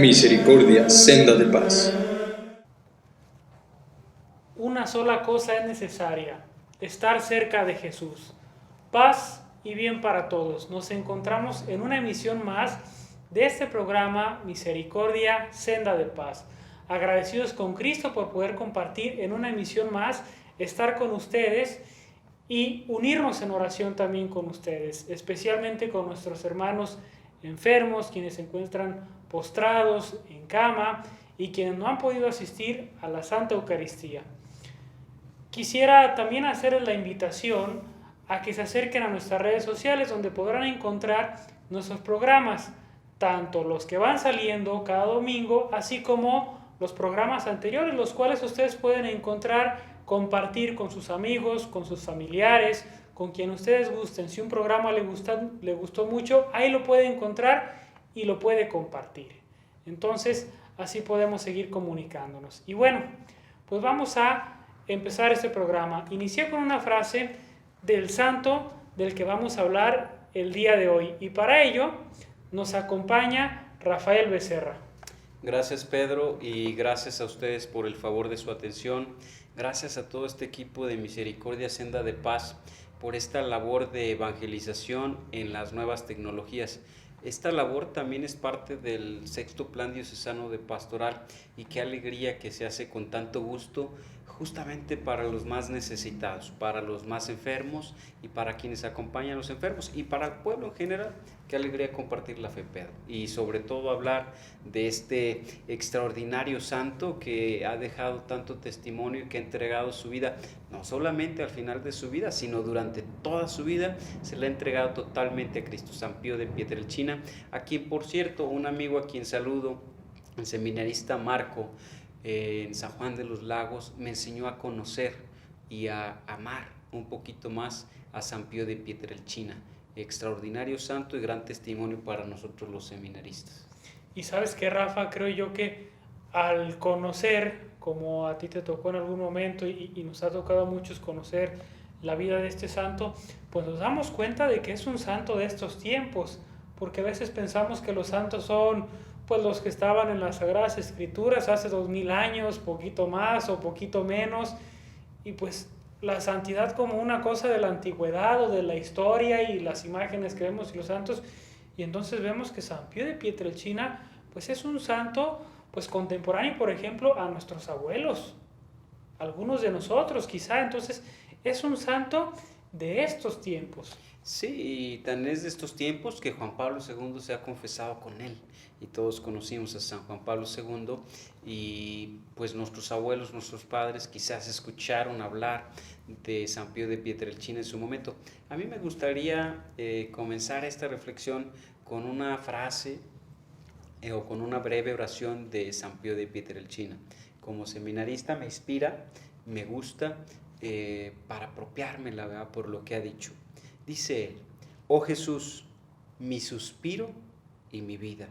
Misericordia, senda de paz. Una sola cosa es necesaria: estar cerca de Jesús. Paz y bien para todos. Nos encontramos en una emisión más de este programa Misericordia, senda de paz. Agradecidos con Cristo por poder compartir en una emisión más, estar con ustedes y unirnos en oración también con ustedes, especialmente con nuestros hermanos enfermos, quienes se encuentran postrados en cama y quienes no han podido asistir a la Santa Eucaristía. Quisiera también hacerles la invitación a que se acerquen a nuestras redes sociales, donde podrán encontrar nuestros programas, tanto los que van saliendo cada domingo, así como los programas anteriores, los cuales ustedes pueden encontrar, compartir con sus amigos, con sus familiares, con quien ustedes gusten. Si un programa le gustó mucho, ahí lo puede encontrar y lo puede compartir. Entonces, así podemos seguir comunicándonos. Y bueno, pues vamos a empezar este programa. Inicié con una frase del santo del que vamos a hablar el día de hoy, y para ello nos acompaña Rafael Becerra. Gracias, Pedro, y gracias a ustedes por el favor de su atención. Gracias a todo este equipo de Misericordia Senda de Paz por esta labor de evangelización en las nuevas tecnologías. Esta labor también es parte del sexto plan diocesano de pastoral, y qué alegría que se hace con tanto gusto, justamente para los más necesitados, para los más enfermos y para quienes acompañan a los enfermos y para el pueblo en general. Qué alegría compartir la fe, Pedro, y sobre todo hablar de este extraordinario santo que ha dejado tanto testimonio y que ha entregado su vida, no solamente al final de su vida, sino durante toda su vida se le ha entregado totalmente a Cristo, San Pío de Pietrelcina, a quien, por cierto, un amigo a quien saludo, el seminarista Marco, en San Juan de los Lagos, me enseñó a conocer y a amar un poquito más a San Pío de Pietrelcina, extraordinario santo y gran testimonio para nosotros los seminaristas. Y sabes qué, Rafa, creo yo que al conocer, como a ti te tocó en algún momento y nos ha tocado a muchos conocer la vida de este santo, pues nos damos cuenta de que es un santo de estos tiempos, porque a veces pensamos que los santos son pues los que estaban en las Sagradas Escrituras hace 2000 años, poquito más o poquito menos, y pues la santidad como una cosa de la antigüedad o de la historia y las imágenes que vemos y los santos, y entonces vemos que San Pío de Pietrelcina pues es un santo pues contemporáneo, por ejemplo, a nuestros abuelos, algunos de nosotros quizá. Entonces es un santo de estos tiempos. Sí, y tan es de estos tiempos que Juan Pablo II se ha confesado con él, y todos conocimos a San Juan Pablo II, y pues nuestros abuelos, nuestros padres quizás escucharon hablar de San Pío de Pietrelcina en su momento. A mí me gustaría comenzar esta reflexión con una frase o con una breve oración de San Pío de Pietrelcina. Como seminarista me inspira, me gusta, para apropiármela, ¿verdad?, por lo que ha dicho. Dice él: oh Jesús, mi suspiro y mi vida,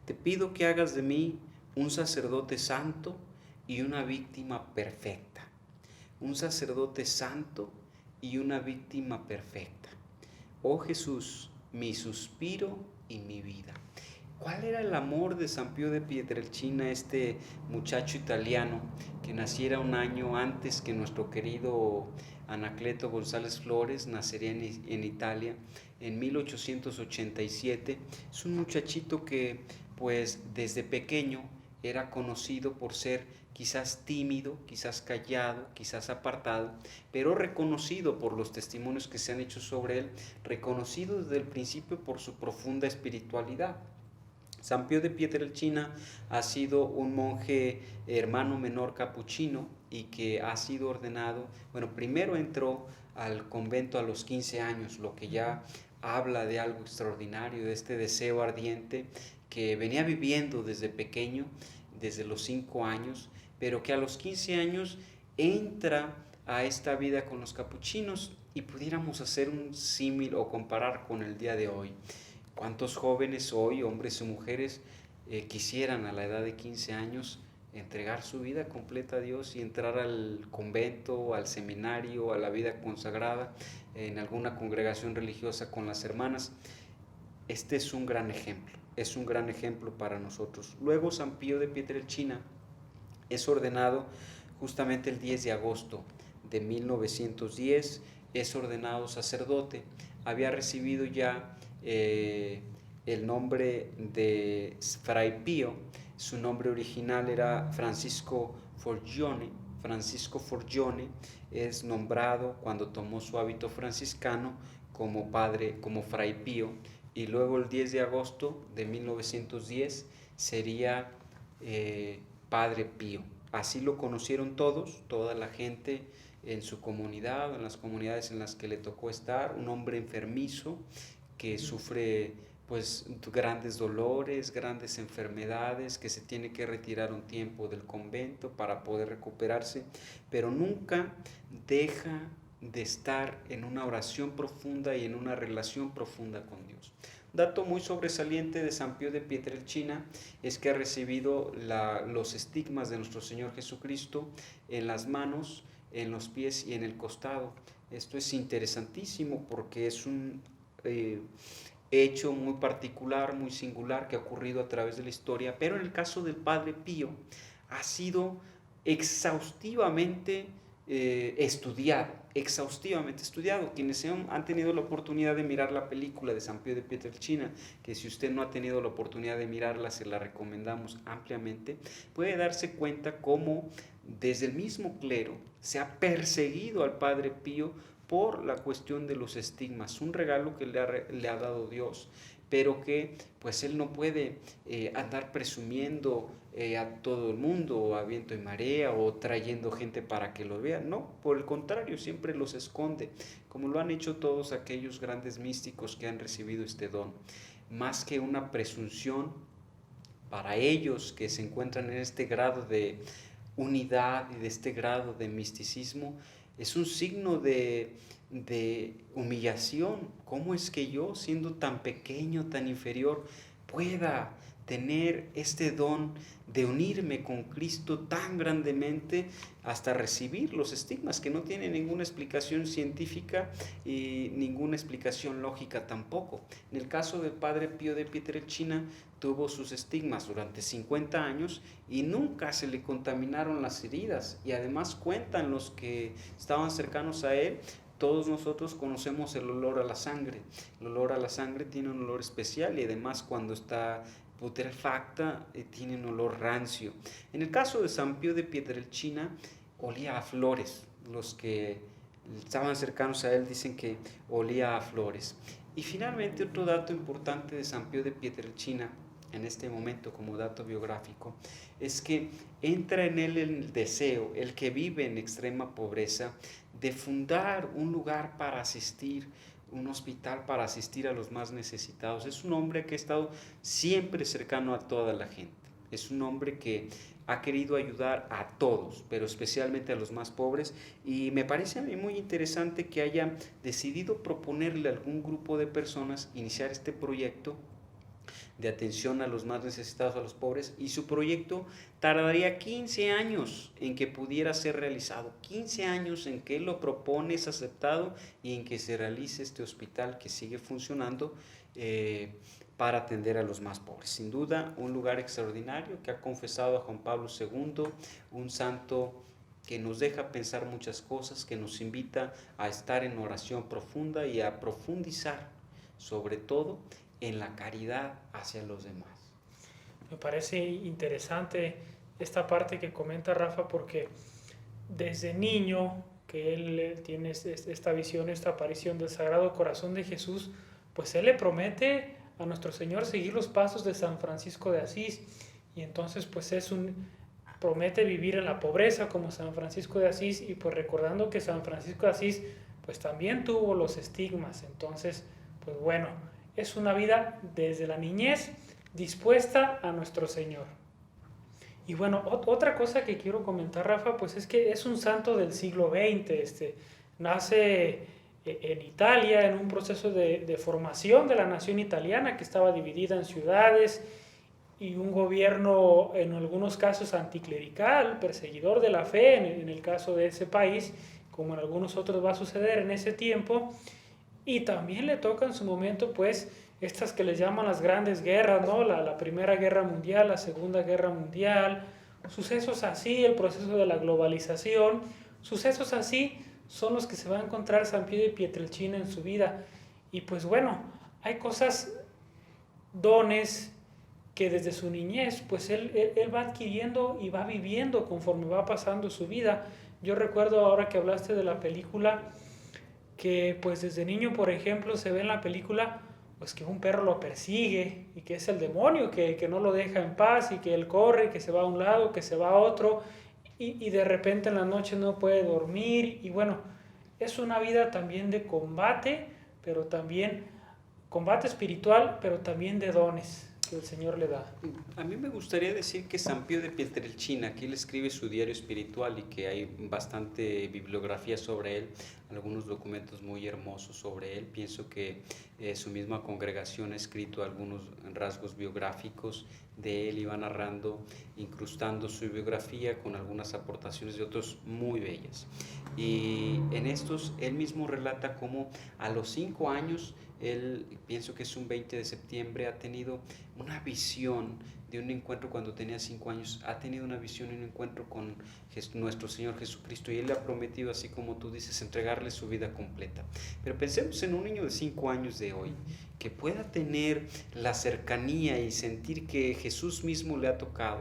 te pido que hagas de mí un sacerdote santo y una víctima perfecta. Un sacerdote santo y una víctima perfecta. Oh Jesús, mi suspiro y mi vida. ¿Cuál era el amor de San Pío de Pietrelcina, este muchacho italiano que naciera un año antes que nuestro querido Anacleto González Flores? Nacería en Italia en 1887. Es un muchachito que pues desde pequeño era conocido por ser quizás tímido, quizás callado, quizás apartado, pero reconocido por los testimonios que se han hecho sobre él, reconocido desde el principio por su profunda espiritualidad. San Pío de Pietrelcina ha sido un monje hermano menor capuchino y que ha sido ordenado, bueno, primero entró al convento a los 15 años, lo que ya habla de algo extraordinario, de este deseo ardiente que venía viviendo desde pequeño, desde los 5 años, pero que a los 15 años entra a esta vida con los capuchinos, y pudiéramos hacer un símil o comparar con el día de hoy. ¿Cuántos jóvenes hoy, hombres y mujeres, quisieran a la edad de 15 años entregar su vida completa a Dios y entrar al convento, al seminario, a la vida consagrada, en alguna congregación religiosa con las hermanas? este es un gran ejemplo para nosotros. Luego San Pío de Pietrelcina es ordenado justamente el 10 de agosto de 1910, es ordenado sacerdote, había recibido ya el nombre de Fray Pío, su nombre original era Francisco Forgione. Francisco Forgione es nombrado cuando tomó su hábito franciscano como padre, como Fray Pío, y luego el 10 de agosto de 1910 sería Padre Pío. Así lo conocieron todos, toda la gente en su comunidad, en las comunidades en las que le tocó estar, un hombre enfermizo que sufre pues grandes dolores, grandes enfermedades, que se tiene que retirar un tiempo del convento para poder recuperarse, pero nunca deja de estar en una oración profunda y en una relación profunda con Dios. Dato muy sobresaliente de San Pío de Pietrelcina es que ha recibido los estigmas de nuestro Señor Jesucristo en las manos, en los pies y en el costado. Esto es interesantísimo porque es un hecho muy particular, muy singular que ha ocurrido a través de la historia, pero en el caso del Padre Pío ha sido exhaustivamente estudiado. Quienes han tenido la oportunidad de mirar la película de San Pío de Pietrelcina, que si usted no ha tenido la oportunidad de mirarla, se la recomendamos ampliamente, puede darse cuenta cómo desde el mismo clero se ha perseguido al Padre Pío por la cuestión de los estigmas, un regalo que le ha dado Dios, pero que pues él no puede andar presumiendo a todo el mundo, a viento y marea, o trayendo gente para que lo vean. No, por el contrario, siempre los esconde, como lo han hecho todos aquellos grandes místicos que han recibido este don. Más que una presunción para ellos que se encuentran en este grado de unidad y de este grado de misticismo, es un signo de humillación. ¿Cómo es que yo, siendo tan pequeño, tan inferior, pueda tener este don de unirme con Cristo tan grandemente hasta recibir los estigmas que no tienen ninguna explicación científica y ninguna explicación lógica tampoco? En el caso del Padre Pío de Pietrelcina, tuvo sus estigmas durante 50 años y nunca se le contaminaron las heridas, y además cuentan los que estaban cercanos a él, todos nosotros conocemos el olor a la sangre. El olor a la sangre tiene un olor especial y además cuando está putrefacta tiene un olor rancio. En el caso de San Pío de Pietrelcina olía a flores. Los que estaban cercanos a él dicen que olía a flores. Y finalmente otro dato importante de San Pío de Pietrelcina en este momento como dato biográfico es que entra en él el deseo, el que vive en extrema pobreza, de fundar un lugar para asistir, un hospital para asistir a los más necesitados. Es un hombre que ha estado siempre cercano a toda la gente. Es un hombre que ha querido ayudar a todos, pero especialmente a los más pobres, y me parece a mí muy interesante que haya decidido proponerle a algún grupo de personas iniciar este proyecto de atención a los más necesitados, a los pobres, y su proyecto tardaría 15 años en que pudiera ser realizado, 15 años en que él lo propone, es aceptado, y en que se realice este hospital que sigue funcionando para atender a los más pobres. Sin duda, un lugar extraordinario que ha confesado a Juan Pablo II, un santo que nos deja pensar muchas cosas, que nos invita a estar en oración profunda y a profundizar, sobre todo, en la caridad hacia los demás. Me parece interesante esta parte que comenta Rafa, porque desde niño que él tiene esta visión, esta aparición del Sagrado Corazón de Jesús, pues él le promete a nuestro Señor seguir los pasos de San Francisco de Asís, y entonces pues promete vivir en la pobreza como San Francisco de Asís, y pues recordando que San Francisco de Asís pues también tuvo los estigmas. Entonces pues bueno, es una vida desde la niñez dispuesta a nuestro Señor. Y bueno, otra cosa que quiero comentar, Rafa, pues es que es un santo del siglo XX. Nace en Italia en un proceso de formación de la nación italiana que estaba dividida en ciudades, y un gobierno en algunos casos anticlerical, perseguidor de la fe en el caso de ese país, como en algunos otros va a suceder en ese tiempo. Y también le toca en su momento pues estas que les llaman las grandes guerras, ¿no? La Primera Guerra Mundial, la Segunda Guerra Mundial, sucesos así, el proceso de la globalización, sucesos así son los que se va a encontrar San Pío de Pietrelcina en su vida. Y pues bueno, hay cosas, dones que desde su niñez, pues él va adquiriendo y va viviendo conforme va pasando su vida. Yo recuerdo ahora que hablaste de la película, que pues desde niño, por ejemplo, se ve en la película pues que un perro lo persigue y que es el demonio que no lo deja en paz y que él corre, que se va a un lado, que se va a otro y de repente en la noche no puede dormir. Y bueno, es una vida también de combate, pero también combate espiritual, pero también de dones que el Señor le da. A mí me gustaría decir que San Pío de Pietrelcina, que él escribe su diario espiritual y que hay bastante bibliografía sobre él, algunos documentos muy hermosos sobre él. Pienso que su misma congregación ha escrito algunos rasgos biográficos de él y va narrando, incrustando su biografía con algunas aportaciones de otros muy bellas. Y en estos él mismo relata cómo a los 5 años, él, pienso que es un 20 de septiembre, ha tenido una visión de un encuentro cuando tenía 5 años, ha tenido una visión y un encuentro con nuestro Señor Jesucristo, y Él le ha prometido, así como tú dices, entregarle su vida completa. Pero pensemos en un niño de 5 años de hoy, que pueda tener la cercanía y sentir que Jesús mismo le ha tocado,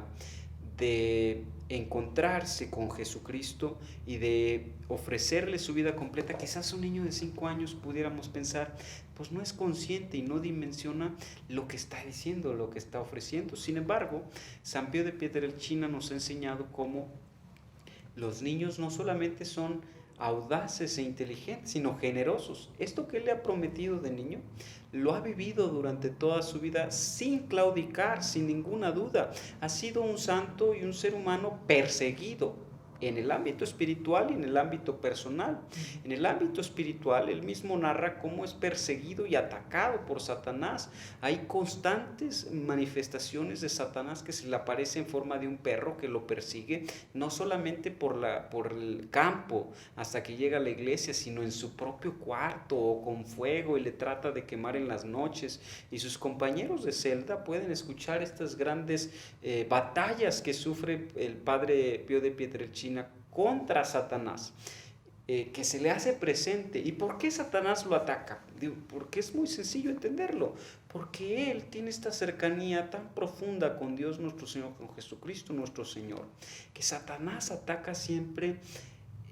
de encontrarse con Jesucristo y de ofrecerle su vida completa. Quizás un niño de 5 años pudiéramos pensar, pues no es consciente y no dimensiona lo que está diciendo, lo que está ofreciendo. Sin embargo, San Pío de Pietrelcina nos ha enseñado cómo los niños no solamente son audaces e inteligentes, sino generosos. Esto que él le ha prometido de niño, lo ha vivido durante toda su vida sin claudicar, sin ninguna duda. Ha sido un santo y un ser humano perseguido en el ámbito espiritual y en el ámbito personal. En el ámbito espiritual, él mismo narra cómo es perseguido y atacado por Satanás. Hay constantes manifestaciones de Satanás que se le aparece en forma de un perro que lo persigue, no solamente por el campo hasta que llega a la iglesia, sino en su propio cuarto o con fuego, y le trata de quemar en las noches. Y sus compañeros de celda pueden escuchar estas grandes batallas que sufre el padre Pío de Pietrelcina contra Satanás, que se le hace presente. ¿Y por qué Satanás lo ataca? Porque es muy sencillo entenderlo, porque él tiene esta cercanía tan profunda con Dios nuestro Señor, con Jesucristo nuestro Señor, que Satanás ataca siempre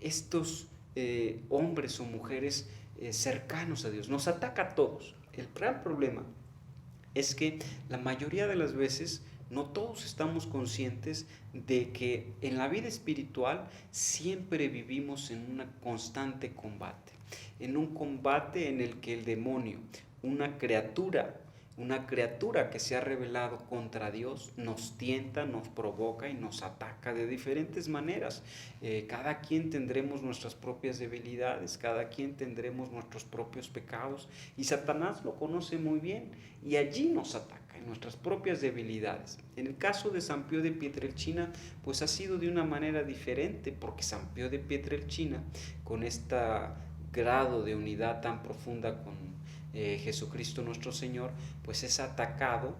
estos hombres o mujeres cercanos a Dios, nos ataca a todos. El gran problema es que la mayoría de las veces no todos estamos conscientes de que en la vida espiritual siempre vivimos en un constante combate, en un combate en el que el demonio, una criatura que se ha rebelado contra Dios, nos tienta, nos provoca y nos ataca de diferentes maneras. Cada quien tendremos nuestras propias debilidades, cada quien tendremos nuestros propios pecados, y Satanás lo conoce muy bien y allí nos ataca, en nuestras propias debilidades. En el caso de San Pío de Pietrelcina, pues ha sido de una manera diferente, porque San Pío de Pietrelcina, con este grado de unidad tan profunda con Jesucristo nuestro Señor, pues es atacado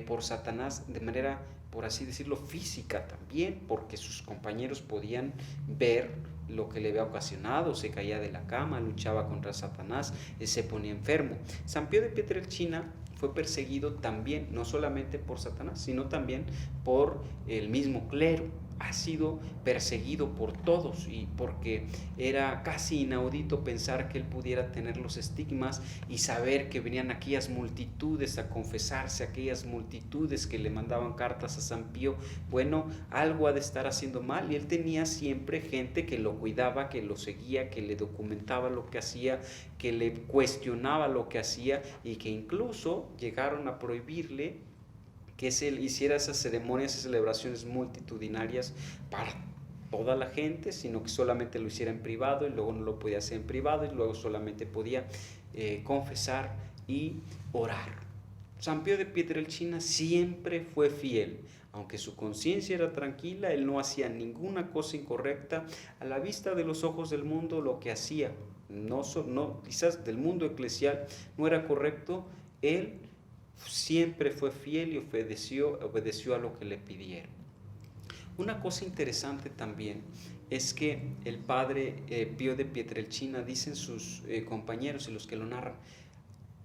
por Satanás de manera, por así decirlo, física también, porque sus compañeros podían ver lo que le había ocasionado. Se caía de la cama, luchaba contra Satanás, se ponía enfermo. San Pío de Pietrelcina fue perseguido también, no solamente por Satanás, sino también por el mismo clero. Ha sido perseguido por todos, y porque era casi inaudito pensar que él pudiera tener los estigmas y saber que venían aquellas multitudes a confesarse, aquellas multitudes que le mandaban cartas a San Pío. Bueno, algo ha de estar haciendo mal, y él tenía siempre gente que lo cuidaba, que lo seguía, que le documentaba lo que hacía, que le cuestionaba lo que hacía, y que incluso llegaron a prohibirle que él hiciera esas ceremonias y celebraciones multitudinarias para toda la gente, sino que solamente lo hiciera en privado, y luego no lo podía hacer en privado, y luego solamente podía confesar y orar. San Pío de Pietrelcina siempre fue fiel, aunque su conciencia era tranquila. Él no hacía ninguna cosa incorrecta. A la vista de los ojos del mundo, lo que hacía, no quizás del mundo eclesial, no era correcto. él siempre fue fiel y obedeció a lo que le pidieron. Una cosa interesante también es que el padre Pío de Pietrelcina, dicen sus compañeros y los que lo narran,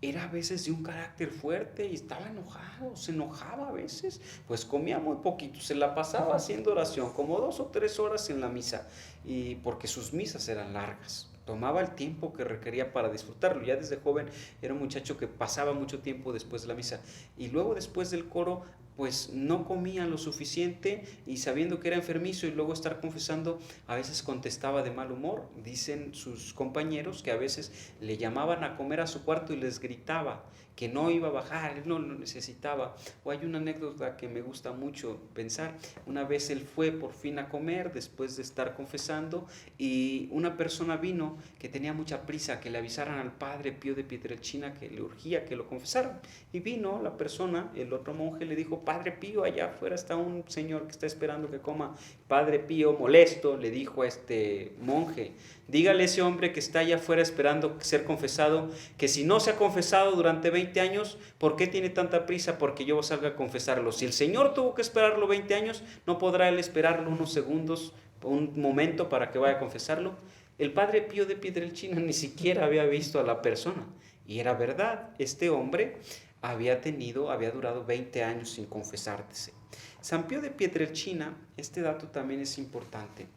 era a veces de un carácter fuerte y estaba enojado, se enojaba a veces, pues comía muy poquito, se la pasaba haciendo oración, como 2 o 3 horas en la misa, y porque sus misas eran largas. Tomaba el tiempo que requería para disfrutarlo. Ya desde joven era un muchacho que pasaba mucho tiempo después de la misa. Y luego después del coro, pues no comía lo suficiente y sabiendo que era enfermizo y luego estar confesando, a veces contestaba de mal humor. Dicen sus compañeros que a veces le llamaban a comer a su cuarto y les gritaba que no iba a bajar, él no lo necesitaba. O hay una anécdota que me gusta mucho pensar. Una vez él fue por fin a comer después de estar confesando y una persona vino que tenía mucha prisa que le avisaran al padre Pío de Pietrelcina que le urgía que lo confesaran. Y vino la persona, el otro monje le dijo: Padre Pío, allá afuera está un señor que está esperando que coma. Padre Pío, molesto, le dijo a este monje: dígale a ese hombre que está allá afuera esperando ser confesado, que si no se ha confesado durante 20 años, ¿por qué tiene tanta prisa porque yo salga a confesarlo? Si el Señor tuvo que esperarlo 20 años, ¿no podrá él esperarlo unos segundos, un momento para que vaya a confesarlo? El padre Pío de Pietrelcina ni siquiera había visto a la persona. Y era verdad, este hombre había durado 20 años sin confesarse. San Pío de Pietrelcina, este dato también es importante,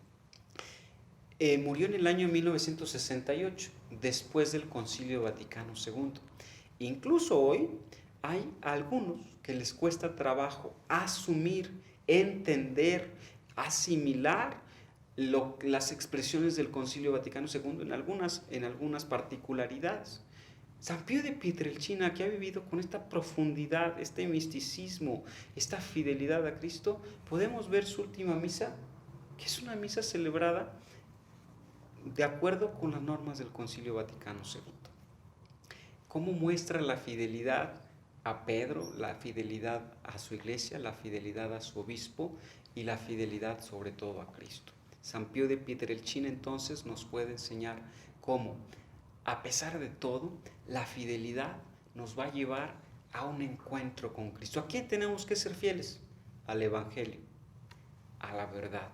murió en el año 1968, después del Concilio Vaticano II. Incluso hoy hay algunos que les cuesta trabajo asumir, entender, asimilar las expresiones del Concilio Vaticano II en algunas particularidades. San Pío de Pietrelcina, que ha vivido con esta profundidad, este misticismo, esta fidelidad a Cristo, podemos ver su última misa, que es una misa celebrada de acuerdo con las normas del Concilio Vaticano II. ¿Cómo muestra la fidelidad a Pedro, la fidelidad a su iglesia, la fidelidad a su obispo y la fidelidad sobre todo a Cristo? San Pío de Pietrelcina entonces nos puede enseñar cómo, a pesar de todo, la fidelidad nos va a llevar a un encuentro con Cristo. ¿A quién tenemos que ser fieles? Al Evangelio, a la verdad,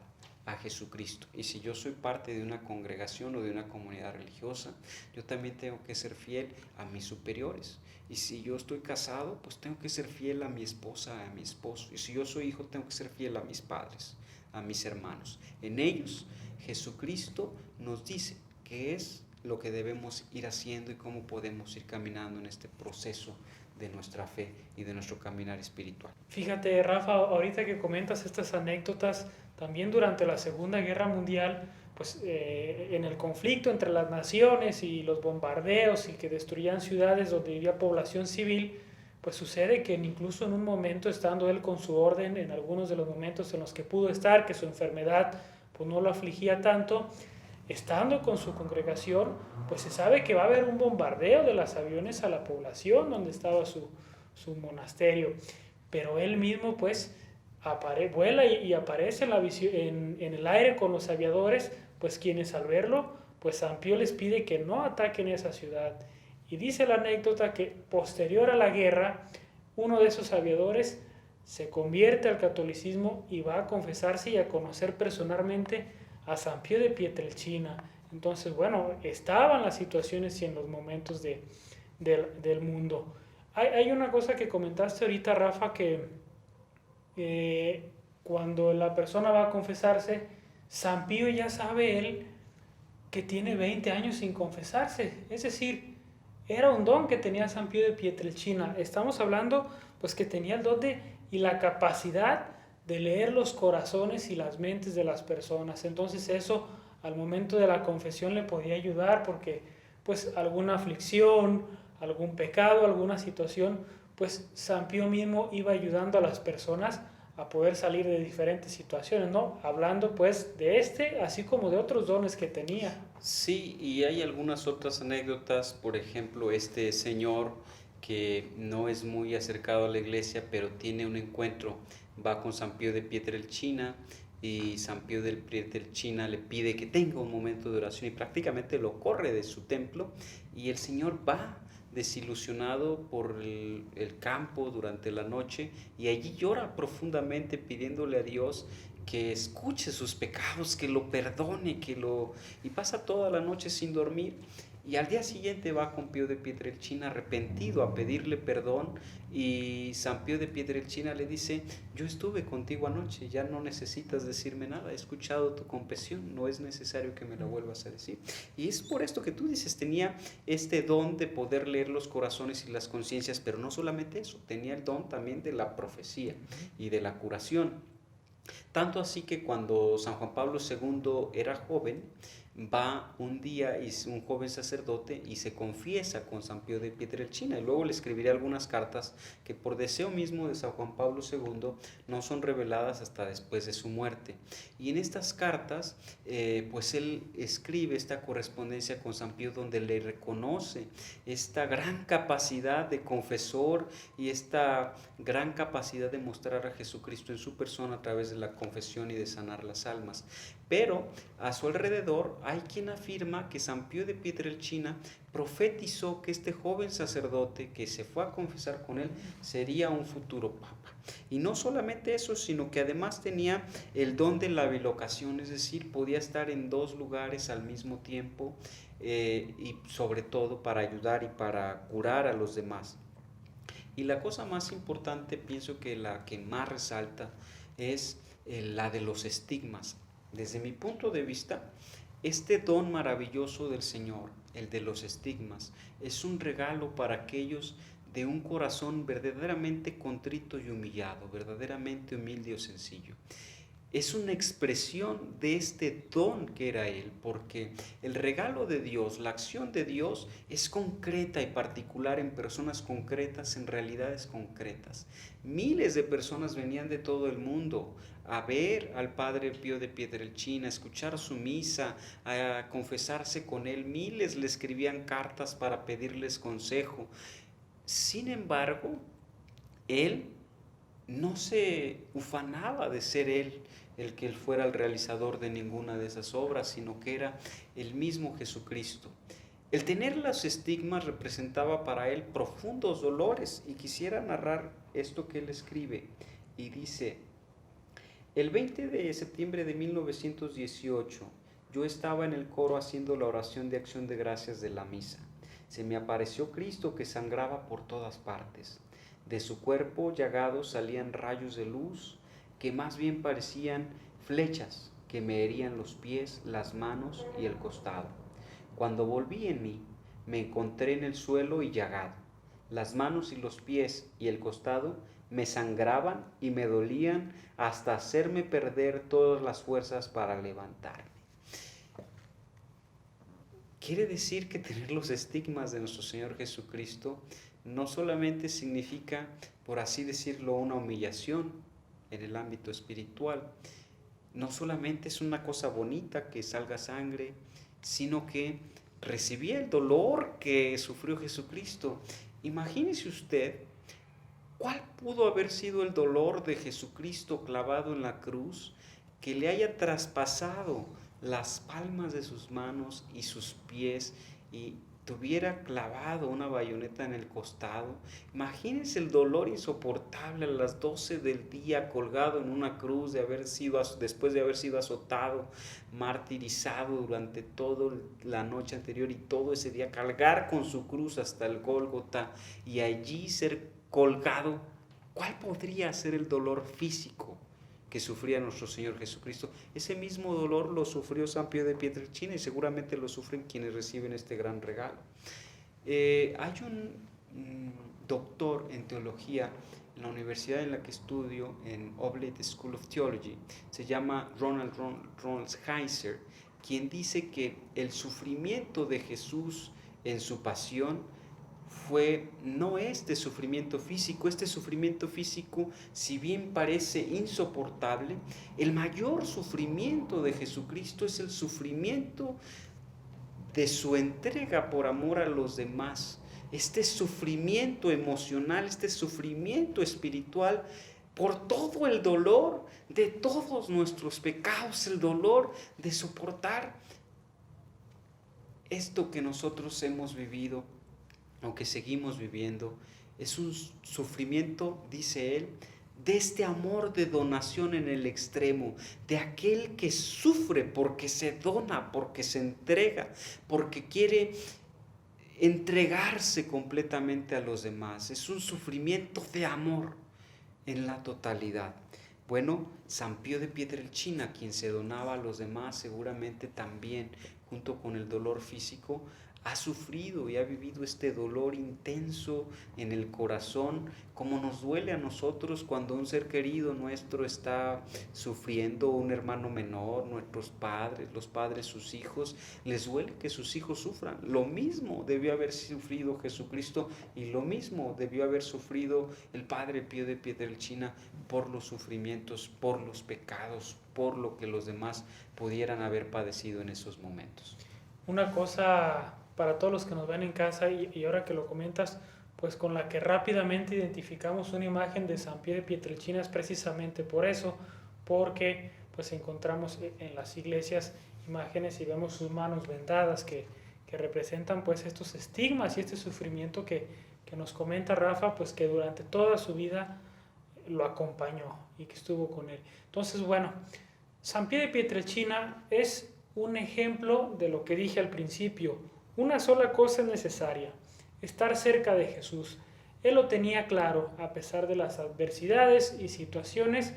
a Jesucristo. Y si yo soy parte de una congregación o de una comunidad religiosa, yo también tengo que ser fiel a mis superiores. Y si yo estoy casado, pues tengo que ser fiel a mi esposa, a mi esposo. Y si yo soy hijo, tengo que ser fiel a mis padres, a mis hermanos. En ellos, Jesucristo nos dice qué es lo que debemos ir haciendo y cómo podemos ir caminando en este proceso de nuestra fe y de nuestro caminar espiritual. Fíjate, Rafa, ahorita que comentas estas anécdotas, también durante la Segunda Guerra Mundial, pues en el conflicto entre las naciones y los bombardeos y que destruían ciudades donde vivía población civil, pues sucede que incluso en un momento, estando él con su orden, en algunos de los momentos en los que pudo estar, que su enfermedad pues no lo afligía tanto, estando con su congregación, pues se sabe que va a haber un bombardeo de los aviones a la población donde estaba su monasterio, pero él mismo pues vuela y aparece en el aire con los aviadores, pues quienes al verlo, pues San Pío les pide que no ataquen esa ciudad. Y dice la anécdota que posterior a la guerra, uno de esos aviadores se convierte al catolicismo y va a confesarse y a conocer personalmente a San Pío de Pietrelcina. Entonces, bueno, estaban las situaciones y en los momentos del mundo. Hay una cosa que comentaste ahorita, Rafa, que cuando la persona va a confesarse, San Pío ya sabe él que tiene 20 años sin confesarse. Es decir, era un don que tenía San Pío de Pietrelcina. Estamos hablando pues que tenía el don y la capacidad de leer los corazones y las mentes de las personas. Entonces eso al momento de la confesión le podía ayudar porque pues alguna aflicción, algún pecado, alguna situación, pues San Pío mismo iba ayudando a las personas a poder salir de diferentes situaciones, ¿no? Hablando pues de así como de otros dones que tenía. Sí, y hay algunas otras anécdotas, por ejemplo, este señor que no es muy acercado a la iglesia, pero tiene un encuentro, va con San Pío de Pietrelcina, y San Pío del Pietrelcina le pide que tenga un momento de oración y prácticamente lo corre de su templo, y el Señor va desilusionado por el campo durante la noche, y allí llora profundamente pidiéndole a Dios que escuche sus pecados, que lo perdone, y pasa toda la noche sin dormir. Y al día siguiente va con Pío de Pietrelcina arrepentido a pedirle perdón, y San Pío de Pietrelcina le dice: yo estuve contigo anoche, ya no necesitas decirme nada, he escuchado tu confesión, no es necesario que me la vuelvas a decir. Y es por esto que tú dices, tenía este don de poder leer los corazones y las conciencias, pero no solamente eso, tenía el don también de la profecía y de la curación. Tanto así que cuando San Juan Pablo II era joven, va un día un joven sacerdote y se confiesa con San Pío de Pietrelcina, y luego le escribiré algunas cartas que por deseo mismo de San Juan Pablo II no son reveladas hasta después de su muerte. Y en estas cartas pues él escribe esta correspondencia con San Pío, donde le reconoce esta gran capacidad de confesor y esta gran capacidad de mostrar a Jesucristo en su persona a través de la confesión y de sanar las almas. Pero a su alrededor hay quien afirma que San Pío de Pietrelcina profetizó que este joven sacerdote que se fue a confesar con él sería un futuro papa. Y no solamente eso, sino que además tenía el don de la bilocación, es decir, podía estar en dos lugares al mismo tiempo, y sobre todo para ayudar y para curar a los demás. Y la cosa más importante, pienso que la que más resalta, es la de los estigmas. Desde mi punto de vista, este don maravilloso del Señor, el de los estigmas, es un regalo para aquellos de un corazón verdaderamente contrito y humillado, verdaderamente humilde o sencillo. Es una expresión de este don que era Él, porque el regalo de Dios, la acción de Dios, es concreta y particular en personas concretas, en realidades concretas. Miles de personas venían de todo el mundo a ver al Padre Pío de Pietrelcina, a escuchar su misa, a confesarse con él. Miles le escribían cartas para pedirles consejo. Sin embargo, él no se ufanaba de ser él el que él fuera el realizador de ninguna de esas obras, sino que era el mismo Jesucristo. El tener los estigmas representaba para él profundos dolores, y quisiera narrar esto que él escribe, y dice: el 20 de septiembre de 1918, yo estaba en el coro haciendo la oración de acción de gracias de la misa. Se me apareció Cristo, que sangraba por todas partes. De su cuerpo llagado salían rayos de luz que más bien parecían flechas que me herían los pies, las manos y el costado. Cuando volví en mí, me encontré en el suelo y llagado. Las manos y los pies y el costado me sangraban y me dolían hasta hacerme perder todas las fuerzas para levantarme. Quiere decir que tener los estigmas de nuestro Señor Jesucristo no solamente significa, por así decirlo, una humillación en el ámbito espiritual, no solamente es una cosa bonita que salga sangre, sino que recibía el dolor que sufrió Jesucristo. Imagínese usted cuál pudo haber sido el dolor de Jesucristo clavado en la cruz, que le haya traspasado las palmas de sus manos y sus pies y tuviera clavado una bayoneta en el costado. Imagínense el dolor insoportable a las 12 del día, colgado en una cruz, después de haber sido azotado, martirizado durante toda la noche anterior y todo ese día, cargar con su cruz hasta el Gólgota y allí ser colgado. ¿Cuál podría ser el dolor físico que sufría nuestro Señor Jesucristo? Ese mismo dolor lo sufrió San Pío de Pietrelcina, y seguramente lo sufren quienes reciben este gran regalo. Hay un doctor en teología en la universidad en la que estudio, en Oblate School of Theology, se llama Ronald Heiser, quien dice que el sufrimiento de Jesús en su pasión fue no este sufrimiento físico. Este sufrimiento físico, si bien parece insoportable, el mayor sufrimiento de Jesucristo es el sufrimiento de su entrega por amor a los demás. Este sufrimiento emocional, este sufrimiento espiritual por todo el dolor de todos nuestros pecados, el dolor de soportar esto que nosotros hemos vivido, o que seguimos viviendo. Es un sufrimiento, dice él, de este amor de donación en el extremo, de aquel que sufre porque se dona, porque se entrega, porque quiere entregarse completamente a los demás. Es un sufrimiento de amor en la totalidad. Bueno, San Pío de Pietrelcina, quien se donaba a los demás, seguramente también, junto con el dolor físico, ha sufrido y ha vivido este dolor intenso en el corazón, como nos duele a nosotros cuando un ser querido nuestro está sufriendo, un hermano menor, nuestros padres, los padres, sus hijos, les duele que sus hijos sufran. Lo mismo debió haber sufrido Jesucristo y lo mismo debió haber sufrido el Padre Pío de Pietrelcina por los sufrimientos, por los pecados, por lo que los demás pudieran haber padecido en esos momentos. Una cosa para todos los que nos ven en casa y ahora que lo comentas, pues con la que rápidamente identificamos una imagen de San Pío de Pietrelcina es precisamente por eso, porque pues encontramos en las iglesias imágenes y vemos sus manos vendadas que representan pues estos estigmas y este sufrimiento que nos comenta Rafa, pues que durante toda su vida lo acompañó y que estuvo con él. Entonces, bueno, San Pío de Pietrelcina es un ejemplo de lo que dije al principio. Una sola cosa es necesaria: estar cerca de Jesús. Él lo tenía claro, a pesar de las adversidades y situaciones,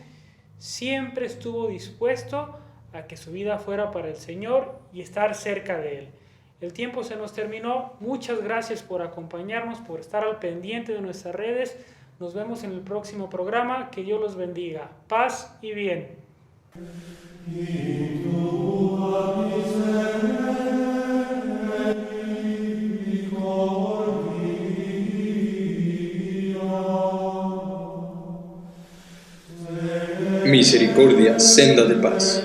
siempre estuvo dispuesto a que su vida fuera para el Señor y estar cerca de Él. El tiempo se nos terminó. Muchas gracias por acompañarnos, por estar al pendiente de nuestras redes. Nos vemos en el próximo programa. Que Dios los bendiga. Paz y bien. Misericordia, senda de paz.